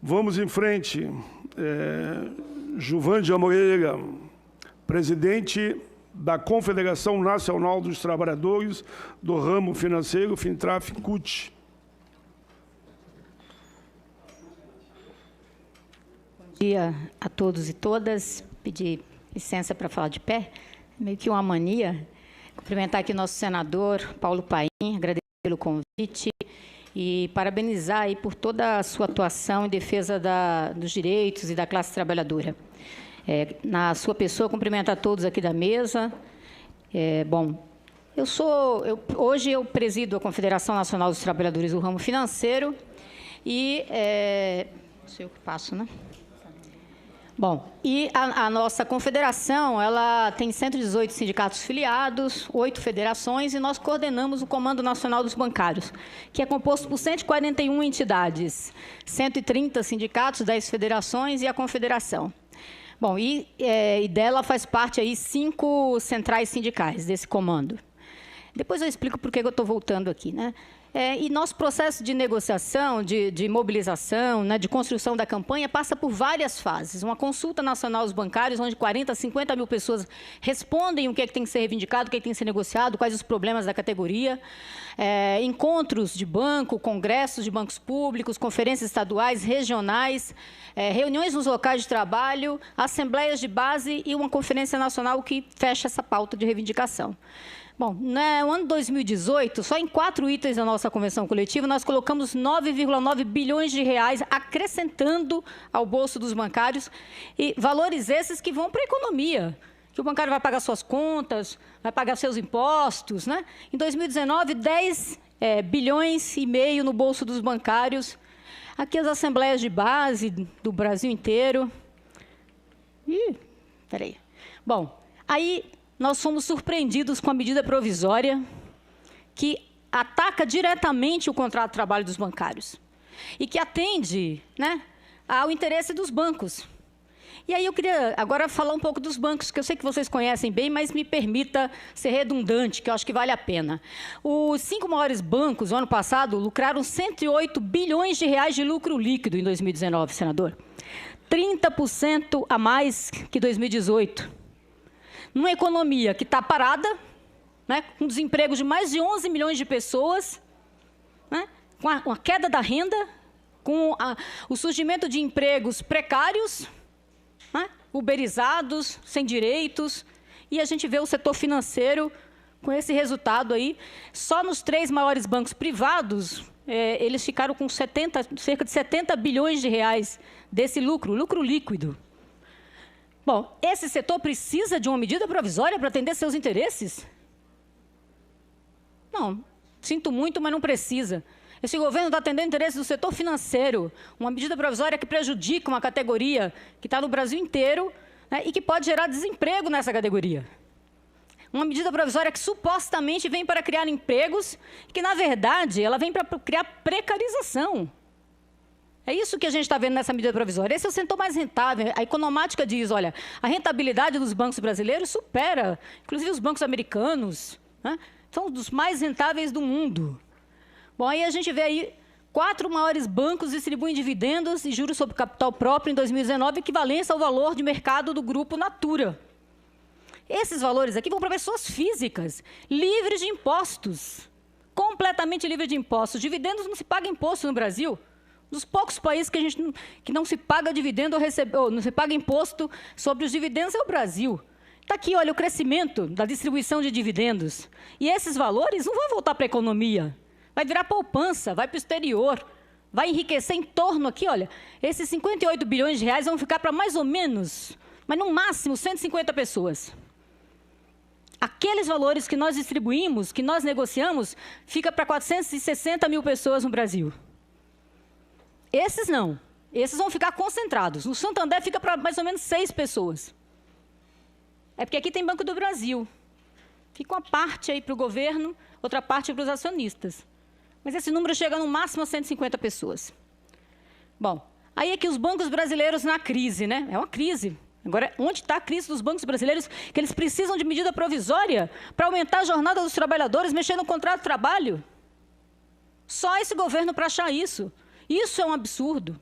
Vamos em frente. Juvândia Moreira, presidente da Confederação Nacional dos Trabalhadores do Ramo Financeiro, Fintraf-CUT. Bom dia a todos e todas. Pedir licença para falar de pé. Meio que uma mania. Cumprimentar aqui o nosso senador, Paulo Paim, agradecer pelo convite e parabenizar aí por toda a sua atuação em defesa dos direitos e da classe trabalhadora. Na sua pessoa, cumprimento a todos aqui da mesa. Hoje eu presido a Confederação Nacional dos Trabalhadores do Ramo Financeiro e... sou eu que passo, né? E a nossa confederação, ela tem 118 sindicatos filiados, 8 federações, e nós coordenamos o Comando Nacional dos Bancários, que é composto por 141 entidades, 130 sindicatos, 10 federações e a confederação. E dela faz parte aí 5 centrais sindicais desse comando. Depois eu explico por que eu estou voltando aqui, né? E nosso processo de negociação, de mobilização, né, de construção da campanha, passa por várias fases. Uma consulta nacional aos bancários, onde 40 a 50 mil pessoas respondem o que é que tem que ser reivindicado, o que é que tem que ser negociado, quais os problemas da categoria. Encontros de banco, congressos de bancos públicos, conferências estaduais, regionais, reuniões nos locais de trabalho, assembleias de base e uma conferência nacional que fecha essa pauta de reivindicação. No ano 2018, só em 4 itens da nossa convenção coletiva, nós colocamos 9,9 bilhões de reais acrescentando ao bolso dos bancários, e valores esses que vão para a economia, que o bancário vai pagar suas contas, vai pagar seus impostos, né? Em 2019, 10 bilhões e meio no bolso dos bancários. Aqui as assembleias de base do Brasil inteiro. Aí nós fomos surpreendidos com a medida provisória que ataca diretamente o contrato de trabalho dos bancários e que atende, né, ao interesse dos bancos. E aí eu queria agora falar um pouco dos bancos, que eu sei que vocês conhecem bem, mas me permita ser redundante, que eu acho que vale a pena. Os 5 maiores bancos, no ano passado, lucraram 108 bilhões de reais de lucro líquido em 2019, senador. 30% a mais que 2018. Numa economia que está parada, né, com desemprego de mais de 11 milhões de pessoas, né, com a queda da renda, com o surgimento de empregos precários, né, uberizados, sem direitos, e a gente vê o setor financeiro com esse resultado aí. Só nos 3 maiores bancos privados, eles ficaram com cerca de 70 bilhões de reais desse lucro líquido. Esse setor precisa de uma medida provisória para atender seus interesses? Não, sinto muito, mas não precisa. Esse governo está atendendo interesses do setor financeiro, uma medida provisória que prejudica uma categoria que está no Brasil inteiro, né, e que pode gerar desemprego nessa categoria. Uma medida provisória que supostamente vem para criar empregos, que, na verdade, ela vem para criar precarização. É isso que a gente está vendo nessa medida provisória. Esse é o setor mais rentável. A economática diz, olha, a rentabilidade dos bancos brasileiros supera, inclusive, os bancos americanos, né? São dos mais rentáveis do mundo. Aí a gente vê aí 4 maiores bancos distribuem dividendos e juros sobre capital próprio em 2019, equivalência ao valor de mercado do grupo Natura. Esses valores aqui vão para pessoas físicas, livres de impostos, completamente livres de impostos. Dividendos não se paga imposto no Brasil. Dos poucos países que não se paga dividendo ou não se paga imposto sobre os dividendos é o Brasil. Está aqui, olha, o crescimento da distribuição de dividendos. E esses valores não vão voltar para a economia. Vai virar poupança, vai para o exterior, vai enriquecer em torno aqui, olha, esses 58 bilhões de reais vão ficar para mais ou menos, mas no máximo 150 pessoas. Aqueles valores que nós distribuímos, que nós negociamos, fica para 460 mil pessoas no Brasil. Esses não. Esses vão ficar concentrados. No Santander fica para mais ou menos 6 pessoas. É porque aqui tem Banco do Brasil. Fica uma parte aí para o governo, outra parte para os acionistas. Mas esse número chega no máximo a 150 pessoas. Aí é que os bancos brasileiros na crise, né? É uma crise. Agora, onde está a crise dos bancos brasileiros? Que eles precisam de medida provisória para aumentar a jornada dos trabalhadores, mexer no contrato de trabalho. Só esse governo para achar isso. Isso é um absurdo.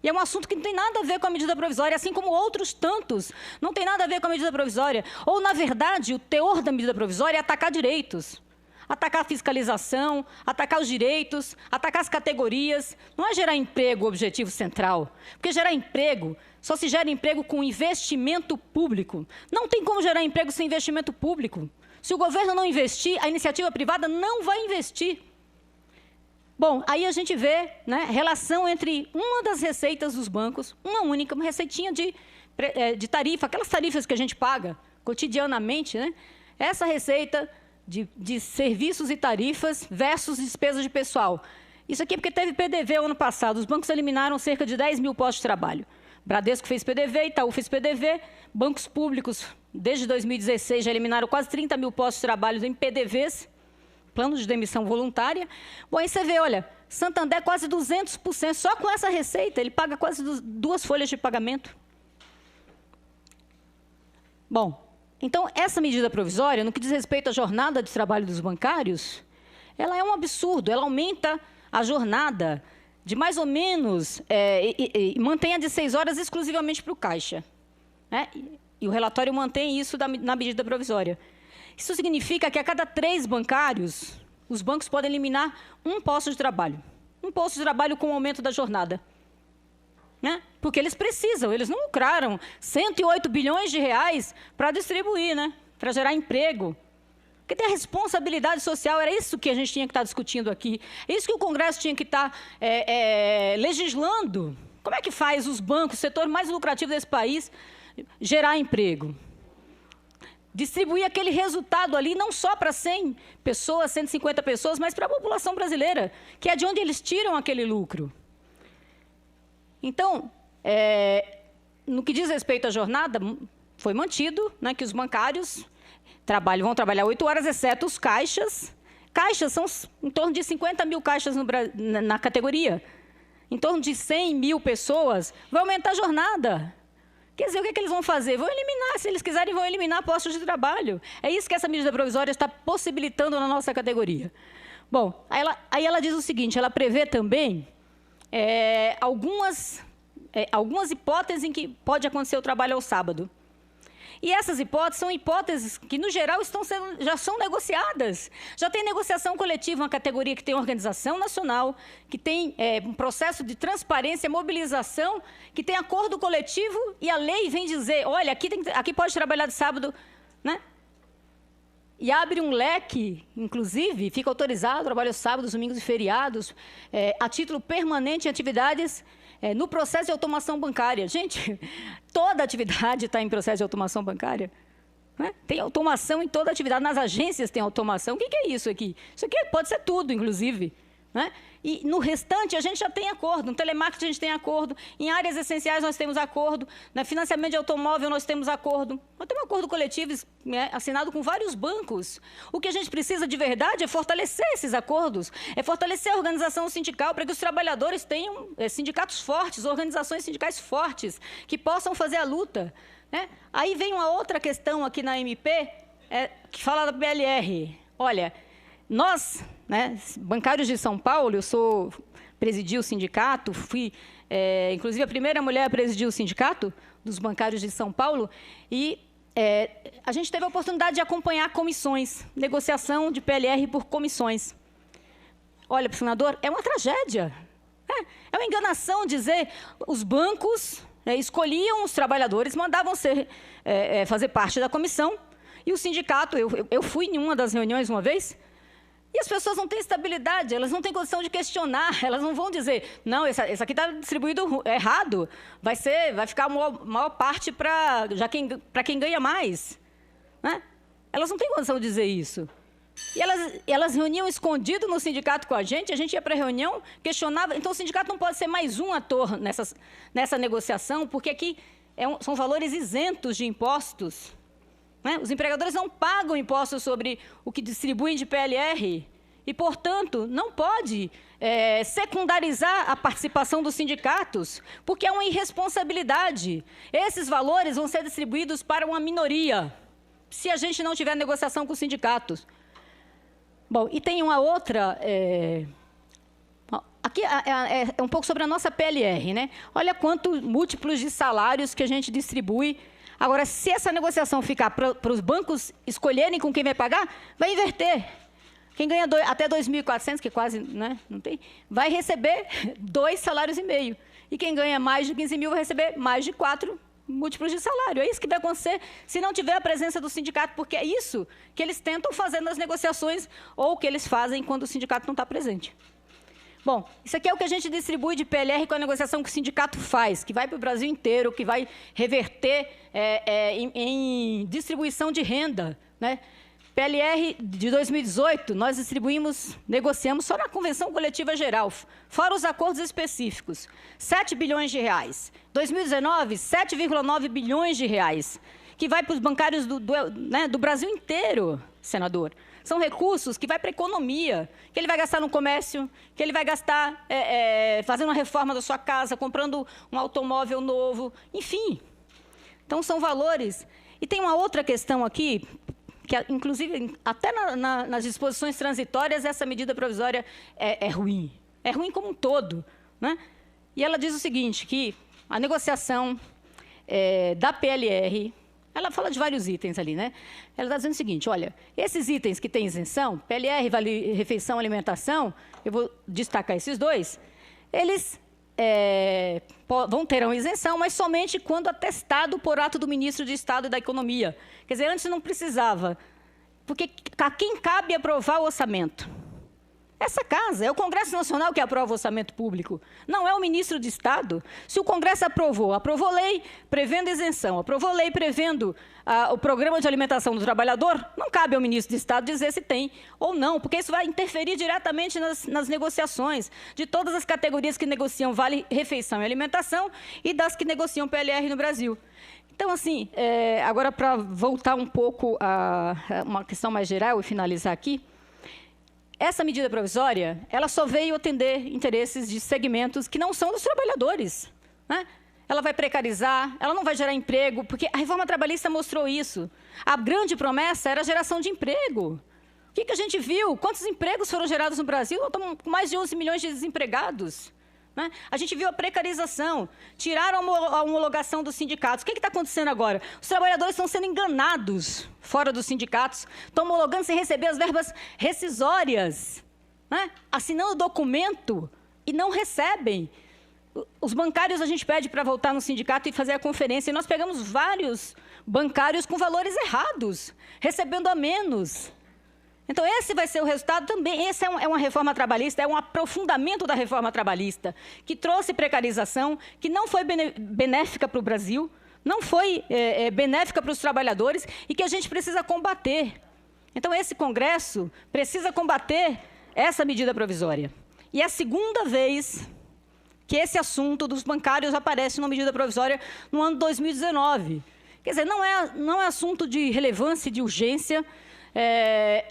E é um assunto que não tem nada a ver com a medida provisória, assim como outros tantos não tem nada a ver com a medida provisória. Ou, na verdade, o teor da medida provisória é atacar direitos. Atacar a fiscalização, atacar os direitos, atacar as categorias. Não é gerar emprego o objetivo central. Porque gerar emprego, só se gera emprego com investimento público. Não tem como gerar emprego sem investimento público. Se o governo não investir, a iniciativa privada não vai investir. Bom, aí a gente vê, né, relação entre uma das receitas dos bancos, uma única, uma receitinha de tarifa, aquelas tarifas que a gente paga cotidianamente, né? Essa receita de serviços e tarifas versus despesas de pessoal. Isso aqui é porque teve PDV o ano passado. Os bancos eliminaram cerca de 10 mil postos de trabalho. Bradesco fez PDV, Itaú fez PDV, bancos públicos, desde 2016, já eliminaram quase 30 mil postos de trabalho em PDVs, plano de demissão voluntária. Bom, aí você vê, olha, Santander quase 200%, só com essa receita, ele paga quase 2 folhas de pagamento. Bom, então, essa medida provisória, no que diz respeito à jornada de trabalho dos bancários, ela é um absurdo, ela aumenta a jornada de mais ou menos, e mantém a de 6 horas exclusivamente para o Caixa. Né? E o relatório mantém isso na medida provisória. Isso significa que a cada 3 bancários, os bancos podem eliminar um posto de trabalho. Um posto de trabalho com o aumento da jornada. Né? Porque eles precisam, eles não lucraram 108 bilhões de reais para distribuir, né? Para gerar emprego. Porque tem a responsabilidade social, era isso que a gente tinha que estar discutindo aqui. É isso que o Congresso tinha que estar legislando. Como é que faz os bancos, o setor mais lucrativo desse país, gerar emprego? Distribuir aquele resultado ali, não só para 100 pessoas, 150 pessoas, mas para a população brasileira, que é de onde eles tiram aquele lucro. Então, no que diz respeito à jornada, foi mantido, né, que os bancários vão trabalhar 8 horas, exceto os caixas. Caixas são em torno de 50 mil caixas na categoria. Em torno de 100 mil pessoas, vai aumentar a jornada. Quer dizer, o que é que eles vão fazer? Vão eliminar, se eles quiserem, vão eliminar postos de trabalho. É isso que essa medida provisória está possibilitando na nossa categoria. Bom, aí ela diz o seguinte, ela prevê também algumas hipóteses em que pode acontecer o trabalho ao sábado. E essas hipóteses são hipóteses que, no geral, já são negociadas. Já tem negociação coletiva, uma categoria que tem organização nacional, que tem um processo de transparência, mobilização, que tem acordo coletivo, e a lei vem dizer, olha, aqui pode trabalhar de sábado, né? E abre um leque, inclusive, fica autorizado o trabalho sábados, domingos e feriados, a título permanente em atividades no processo de automação bancária. Gente, toda atividade está em processo de automação bancária. Né? Tem automação em toda atividade, nas agências tem automação. O que é isso aqui? Isso aqui pode ser tudo, inclusive. Né? E no restante a gente já tem acordo. No telemarketing a gente tem acordo. Em áreas essenciais nós temos acordo. No financiamento de automóvel nós temos acordo. Nós temos acordo coletivo assinado com vários bancos. O que a gente precisa de verdade é fortalecer esses acordos. É fortalecer a organização sindical para que os trabalhadores tenham sindicatos fortes, organizações sindicais fortes, que possam fazer a luta. Né? Aí vem uma outra questão aqui na MP, que fala da PLR. Olha, nós, né, bancários de São Paulo, eu presidi o sindicato, fui, inclusive, a primeira mulher a presidir o sindicato dos bancários de São Paulo, e a gente teve a oportunidade de acompanhar comissões, negociação de PLR por comissões. Olha, para o senador, é uma tragédia. É uma enganação dizer os bancos escolhiam os trabalhadores, mandavam fazer parte da comissão, e o sindicato, eu fui em uma das reuniões uma vez, e as pessoas não têm estabilidade, elas não têm condição de questionar, elas não vão dizer, não, esse aqui está distribuído errado, vai ficar a maior parte para quem ganha mais. Né? Elas não têm condição de dizer isso. E elas reuniam escondido no sindicato com a gente ia para a reunião, questionava. Então, o sindicato não pode ser mais um ator nessa negociação, porque aqui são valores isentos de impostos. Né? Os empregadores não pagam impostos sobre o que distribuem de PLR e, portanto, não pode secundarizar a participação dos sindicatos, porque é uma irresponsabilidade. Esses valores vão ser distribuídos para uma minoria, se a gente não tiver negociação com os sindicatos. Bom, e tem uma outra aqui é um pouco sobre a nossa PLR, né? Olha quantos múltiplos de salários que a gente distribui. Agora, se essa negociação ficar para os bancos escolherem com quem vai pagar, vai inverter. Quem ganha até 2.400, que quase, né, não tem, vai receber 2,5 salários. E quem ganha mais de 15 mil vai receber mais de 4 múltiplos de salário. É isso que vai acontecer se não tiver a presença do sindicato, porque é isso que eles tentam fazer nas negociações ou que eles fazem quando o sindicato não está presente. Bom, isso aqui é o que a gente distribui de PLR com a negociação que o sindicato faz, que vai para o Brasil inteiro, que vai reverter em distribuição de renda, né? PLR de 2018, nós negociamos só na Convenção Coletiva Geral, fora os acordos específicos, 7 bilhões de reais. 2019, 7,9 bilhões de reais, que vai para os bancários do Brasil inteiro, senador. São recursos que vai para a economia, que ele vai gastar no comércio, que ele vai gastar fazendo uma reforma da sua casa, comprando um automóvel novo, enfim. Então, são valores. E tem uma outra questão aqui, que, inclusive, até nas disposições transitórias, essa medida provisória é ruim. É ruim como um todo, né? E ela diz o seguinte, que a negociação da PLR, ela fala de vários itens ali, né? Ela está dizendo o seguinte, olha, esses itens que têm isenção, PLR, vale refeição, alimentação, eu vou destacar esses dois, eles terão isenção, mas somente quando atestado por ato do ministro de Estado da Economia. Quer dizer, antes não precisava, porque a quem cabe aprovar o orçamento? Essa casa, é o Congresso Nacional que aprova o orçamento público, não é o ministro de Estado. Se o Congresso aprovou lei prevendo isenção, aprovou lei prevendo o programa de alimentação do trabalhador, não cabe ao ministro de Estado dizer se tem ou não, porque isso vai interferir diretamente nas negociações de todas as categorias que negociam vale refeição e alimentação e das que negociam PLR no Brasil. Então, assim, agora para voltar um pouco a uma questão mais geral e finalizar aqui, essa medida provisória, ela só veio atender interesses de segmentos que não são dos trabalhadores, né? Ela vai precarizar, ela não vai gerar emprego, porque a reforma trabalhista mostrou isso. A grande promessa era a geração de emprego. O que a gente viu? Quantos empregos foram gerados no Brasil? Nós estamos com mais de 11 milhões de desempregados. Né? A gente viu a precarização, tiraram a homologação dos sindicatos. O que está acontecendo agora? Os trabalhadores estão sendo enganados fora dos sindicatos, estão homologando sem receber as verbas rescisórias, né? Assinando documento e não recebem. Os bancários a gente pede para voltar no sindicato e fazer a conferência, e nós pegamos vários bancários com valores errados, recebendo a menos. Então, esse vai ser o resultado também. Essa é uma reforma trabalhista, é um aprofundamento da reforma trabalhista, que trouxe precarização, que não foi benéfica para o Brasil, não foi benéfica para os trabalhadores e que a gente precisa combater. Então, esse Congresso precisa combater essa medida provisória. E é a segunda vez que esse assunto dos bancários aparece numa medida provisória no ano 2019. Quer dizer, não é assunto de relevância e de urgência,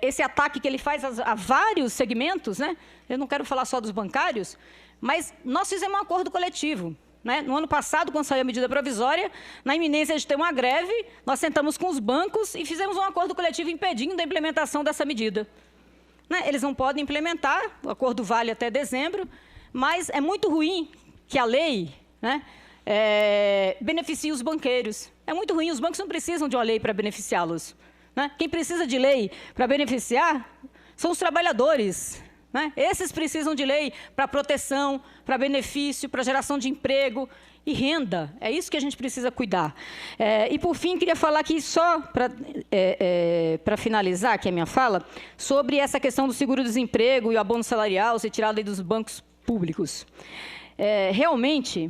esse ataque que ele faz a vários segmentos, né? Eu não quero falar só dos bancários, mas nós fizemos um acordo coletivo. Né? No ano passado, quando saiu a medida provisória, na iminência de ter uma greve, nós sentamos com os bancos e fizemos um acordo coletivo impedindo a implementação dessa medida. Né? Eles não podem implementar, o acordo vale até dezembro, mas é muito ruim que a lei, né, beneficie os banqueiros. É muito ruim, os bancos não precisam de uma lei para beneficiá-los. Né? Quem precisa de lei para beneficiar são os trabalhadores. Né? Esses precisam de lei para proteção, para benefício, para geração de emprego e renda. É isso que a gente precisa cuidar. E, por fim, queria falar aqui só para finalizar aqui a minha fala, sobre essa questão do seguro-desemprego e o abono salarial ser tirado aí dos bancos públicos. Realmente,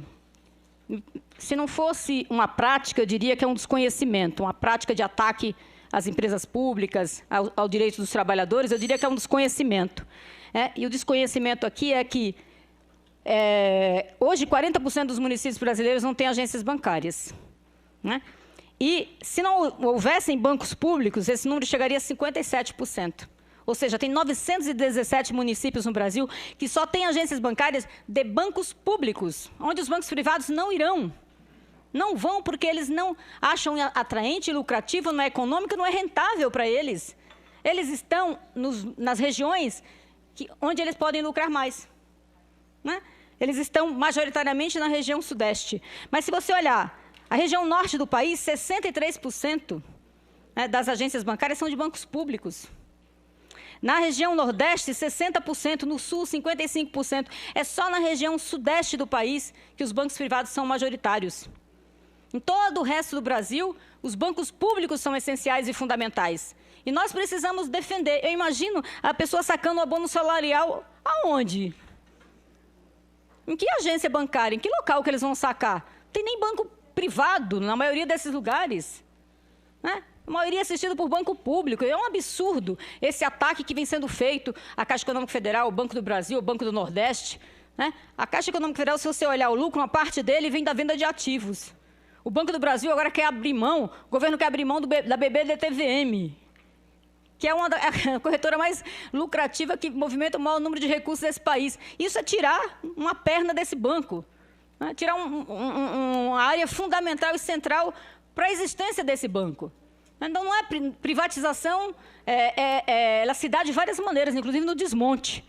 se não fosse uma prática, eu diria que é um desconhecimento, uma prática de ataque às empresas públicas, ao direito dos trabalhadores, eu diria que é um desconhecimento. E o desconhecimento aqui é que, hoje, 40% dos municípios brasileiros não têm agências bancárias. Né? E, se não houvessem bancos públicos, esse número chegaria a 57%. Ou seja, tem 917 municípios no Brasil que só têm agências bancárias de bancos públicos, onde os bancos privados não irão. Não vão porque eles não acham atraente, lucrativo, não é econômico, não é rentável para eles. Eles estão nas regiões onde eles podem lucrar mais. né? Eles estão majoritariamente na região sudeste. Mas se você olhar a região norte do país, 63%, né, das agências bancárias são de bancos públicos. Na região nordeste, 60%, no sul, 55%. É só na região sudeste do país que os bancos privados são majoritários. Em todo o resto do Brasil, os bancos públicos são essenciais e fundamentais. E nós precisamos defender. Eu imagino a pessoa sacando o abono salarial aonde? Em que agência bancária? Em que local que eles vão sacar? Não tem nem banco privado na maioria desses lugares, né? A maioria assistida por banco público. É um absurdo esse ataque que vem sendo feito à Caixa Econômica Federal, o Banco do Brasil, o Banco do Nordeste, né? A Caixa Econômica Federal, se você olhar o lucro, uma parte dele vem da venda de ativos. O Banco do Brasil agora quer abrir mão, o governo quer abrir mão da BB-DTVM, que é a corretora mais lucrativa, que movimenta o maior número de recursos desse país. Isso é tirar uma perna desse banco, né? Tirar uma área fundamental e central para a existência desse banco. Então, não é privatização, ela se dá de várias maneiras, inclusive no desmonte.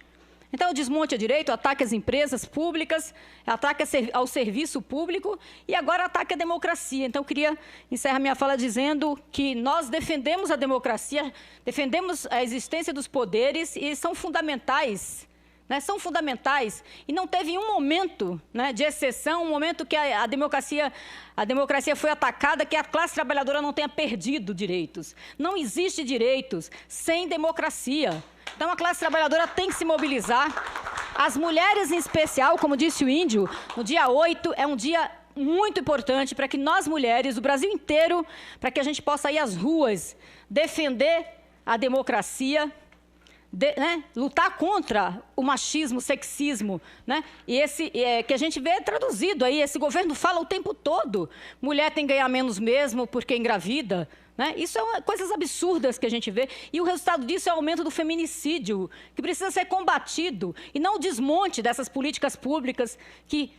Então, o desmonte é direito, ataque às empresas públicas, ataque ao serviço público e agora ataque à democracia. Então, eu queria encerrar minha fala dizendo que nós defendemos a democracia, defendemos a existência dos poderes e são fundamentais, né? São fundamentais. E não teve um momento, né, de exceção, um momento que a democracia foi atacada, que a classe trabalhadora não tenha perdido direitos. Não existe direitos sem democracia. Então, a classe trabalhadora tem que se mobilizar. As mulheres, em especial, como disse o Índio, no dia 8 é um dia muito importante para que nós, mulheres, do Brasil inteiro, para que a gente possa ir às ruas, defender a democracia, né, lutar contra o machismo, o sexismo, né? E que a gente vê traduzido aí, esse governo fala o tempo todo, mulher tem que ganhar menos mesmo porque engravida, né? Isso é coisas absurdas que a gente vê, e o resultado disso é o aumento do feminicídio, que precisa ser combatido, e não o desmonte dessas políticas públicas que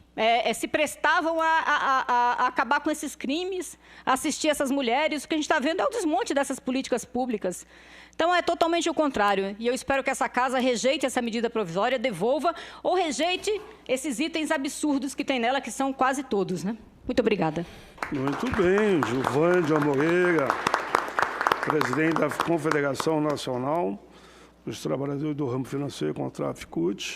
se prestavam a acabar com esses crimes, a assistir essas mulheres. O que a gente está vendo é o desmonte dessas políticas públicas. Então, é totalmente o contrário, e eu espero que essa casa rejeite essa medida provisória, devolva, ou rejeite esses itens absurdos que tem nela, que são quase todos, né? Muito obrigada. Muito bem, Gilvândia Moreira, presidente da Confederação Nacional dos Trabalhadores do Ramo Financeiro contra a FICUT.